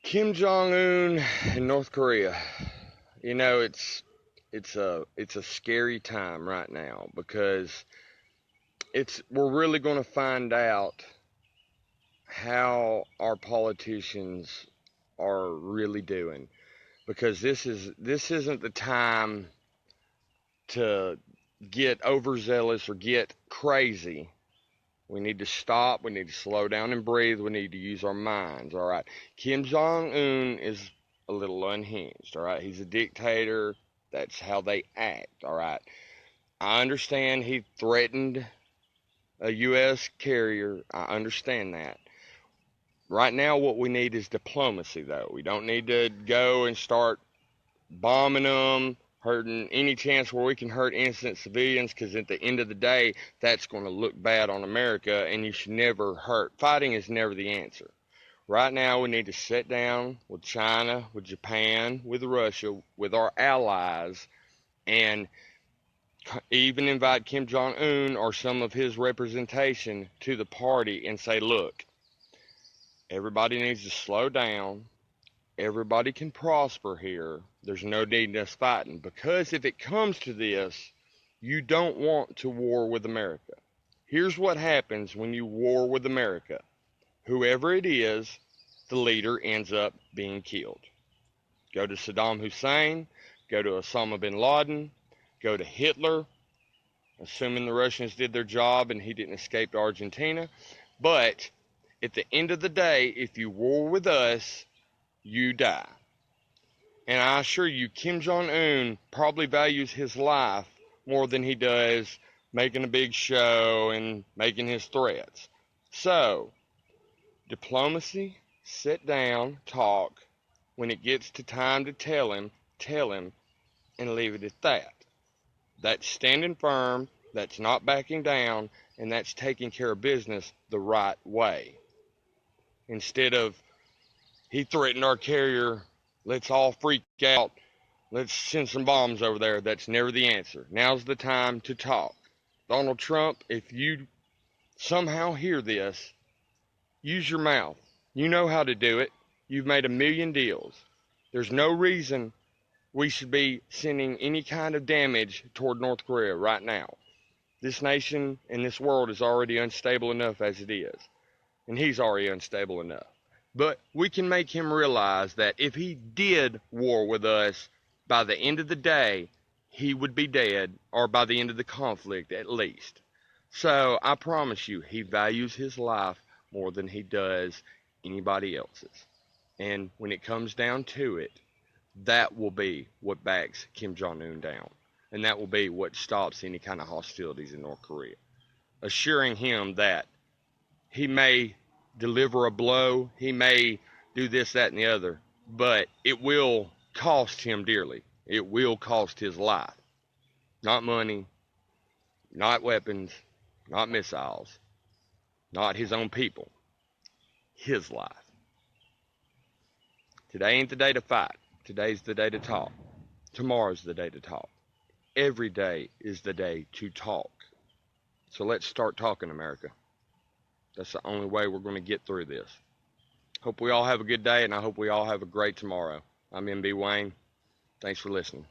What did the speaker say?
Kim Jong-un in North Korea. You know, it's a scary time right now because we're really going to find out how our politicians are really doing, because this isn't the time to get overzealous or get crazy. We need to stop. We need to slow down and breathe. We need to use our minds. All right. Kim Jong Un is a little unhinged. All right. He's a dictator. That's how they act. All right. I understand he threatened a U.S. carrier. I understand that. Right now, what we need is diplomacy, though. We don't need to go and start bombing them, hurting any chance where we can hurt innocent civilians, because at the end of the day, that's going to look bad on America, and you should never hurt. Fighting is never the answer. Right now, we need to sit down with China, with Japan, with Russia, with our allies, and even invite Kim Jong-un or some of his representation to the party and say, look, everybody needs to slow down. Everybody can prosper here. There's no need in us fighting, because if it comes to this, you don't want to war with America. Here's what happens when you war with America. Whoever it is, the leader ends up being killed. Go to Saddam Hussein, go to Osama bin Laden, go to Hitler, assuming the Russians did their job and he didn't escape to Argentina. But at the end of the day, if you war with us, you die. And I assure you, Kim Jong-un probably values his life more than he does making a big show and making his threats. So, diplomacy, sit down, talk. When it gets to time to tell him, and leave it at that. That's standing firm, that's not backing down, and that's taking care of business the right way. Instead of, he threatened our carrier, let's all freak out, let's send some bombs over there. That's never the answer. Now's the time to talk. Donald Trump, if you somehow hear this, use your mouth. You know how to do it. You've made 1,000,000 deals. There's no reason we should be sending any kind of damage toward North Korea right now. This nation and this world is already unstable enough as it is. And he's already unstable enough. But we can make him realize that if he did war with us, by the end of the day, he would be dead, or by the end of the conflict at least. So I promise you, he values his life more than he does anybody else's. And when it comes down to it, that will be what backs Kim Jong-un down. And that will be what stops any kind of hostilities in North Korea. Assuring him that he may deliver a blow, he may do this, that, and the other, but it will cost him dearly. It will cost his life. Not money, not weapons, not missiles, not his own people. His life. Today ain't the day to fight. Today's the day to talk. Tomorrow's the day to talk. Every day is the day to talk. So let's start talking, America. That's the only way we're going to get through this. Hope we all have a good day, and I hope we all have a great tomorrow. I'm MB Wayne. Thanks for listening.